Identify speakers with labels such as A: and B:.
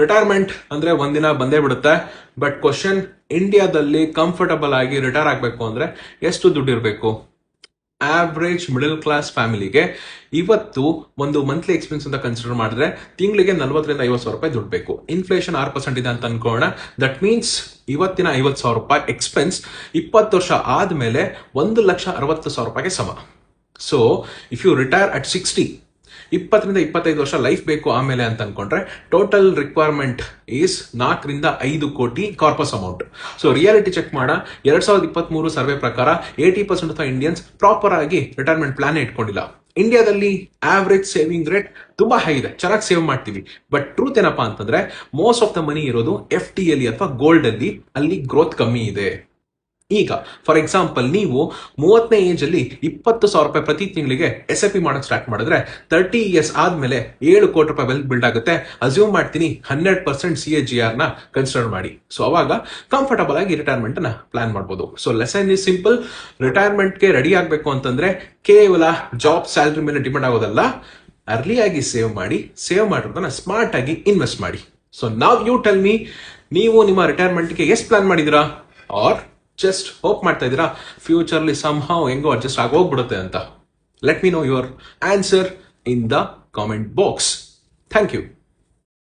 A: Retirement ಅಂದ್ರೆ ಒಂದಿನ ಬಂದೇ ಬಿಡುತ್ತೆ. ಬಟ್ ಕ್ವಶನ್, ಇಂಡಿಯಾದಲ್ಲಿ ಕಂಫರ್ಟಬಲ್ ಆಗಿ ರಿಟೈರ್ ಆಗಬೇಕು ಅಂದ್ರೆ ಎಷ್ಟು ದುಡ್ಡು ಇರಬೇಕು? ಆವ್ರೇಜ್ ಮಿಡಲ್ ಕ್ಲಾಸ್ ಫ್ಯಾಮಿಲಿಗೆ ಇವತ್ತು ಒಂದು ಮಂತ್ಲಿ ಎಕ್ಸ್ಪೆನ್ಸ್ ಅಂತ ಕನ್ಸಿಡರ್ ಮಾಡಿದ್ರೆ ತಿಂಗಳಿಗೆ 40,000-50,000 ರೂಪಾಯಿ ದುಡ್ಡು ಬೇಕು. ಇನ್ಫ್ಲೇಷನ್ 6% ಇದೆ ಅಂತ ಅನ್ಕೋಣ. ದಟ್ ಮೀನ್ಸ್ ಇವತ್ತಿನ 50,000 ರೂಪಾಯಿ ಎಕ್ಸ್ಪೆನ್ಸ್ 20 ವರ್ಷ ಆದ್ಮೇಲೆ 1,60,000 ರೂಪಾಯಿಗೆ ಸಮ. So if you retire at 60, 20-25 ವರ್ಷ ಲೈಫ್ ಬೇಕು ಆಮೇಲೆ ಅಂತ ಅನ್ಕೊಂಡ್ರೆ total requirement is 4-5 crore corpus amount. So reality check ಮಾಡ 2023 ಸರ್ವೆ ಪ್ರಕಾರ 80% ಆಫ್ ಇಂಡಿಯನ್ಸ್ ಪ್ರಾಪರ್ ಆಗಿ ರಿಟೈರ್ಮೆಂಟ್ ಪ್ಲಾನ್ ಇಟ್ಕೊಂಡಿಲ್ಲ. ಇಂಡಿಯಾದಲ್ಲಿ ಆವರೇಜ್ ಸೇವಿಂಗ್ ರೇಟ್ ತುಂಬಾ ಹೈ ಇದೆ, ಚೆನ್ನಾಗಿ ಸೇವ್ ಮಾಡ್ತೀವಿ. ಬಟ್ ಟ್ರೂತ್ ಏನಪ್ಪಾ ಅಂತಂದ್ರೆ ಮೋಸ್ಟ್ ಆಫ್ ದ ಮನಿ ಇರೋದು FD ಅಲ್ಲಿ ಅಥವಾ ಗೋಲ್ಡ್ ಅಲ್ಲಿ ಗ್ರೋತ್ ಕಮ್ಮಿ ಇದೆ. ಈಗ ಫಾರ್ ಎಕ್ಸಾಂಪಲ್ ನೀವು 30ನೇ ಏಜ್ ಅಲ್ಲಿ 20,000 ರೂಪಾಯಿ ಪ್ರತಿ ತಿಂಗಳಿಗೆ SIP ಮಾಡಕ್ ಸ್ಟಾರ್ಟ್ ಮಾಡಿದ್ರೆ 30 ಇಯರ್ಸ್ ಆದ್ಮೇಲೆ 7 ಕೋಟಿ ರೂಪಾಯಿ ವೆಲ್ತ್ ಬಿಲ್ಡ್ ಆಗುತ್ತೆ. ಅಸ್ಯೂಮ್ ಮಾಡ್ತೀನಿ 100% CAGR ನ ಕನ್ಸಿಡರ್ ಮಾಡಿ. ಸೊ ಅವಾಗ ಕಂಫರ್ಟಬಲ್ ಆಗಿ ರಿಟೈರ್ಮೆಂಟ್ ನ ಪ್ಲಾನ್ ಮಾಡಬಹುದು. So lesson is simple. ರಿಟೈರ್ಮೆಂಟ್ಗೆ ರೆಡಿ ಆಗ್ಬೇಕು ಅಂತಂದ್ರೆ ಕೇವಲ ಜಾಬ್ ಸ್ಯಾಲರಿ ಮೇಲೆ ಡಿಪೆಂಡ್ ಆಗೋದಲ್ಲ, ಅರ್ಲಿ ಆಗಿ ಸೇವ್ ಮಾಡಿ, ಸೇವ್ ಮಾಡಿರೋದನ್ನ ಸ್ಮಾರ್ಟ್ ಆಗಿ ಇನ್ವೆಸ್ಟ್ ಮಾಡಿ. So now you tell me, ನೀವು ನಿಮ್ಮ ರಿಟೈರ್ಮೆಂಟ್ಗೆ ಎಷ್ಟು ಪ್ಲಾನ್ ಮಾಡಿದಿರಾ? ಆರ್ ಜಸ್ಟ್ ಹೋಪ್ ಮಾಡ್ತಾ ಇದ್ದೀರಾ ಫ್ಯೂಚರ್ಲಿ ಸಮ್ಹೌ ಹೆಂಗೋ ಅಡ್ಜಸ್ಟ್ ಆಗೋಗ್ಬಿಡುತ್ತೆ ಅಂತ? Let me know your answer in the comment box. Thank you.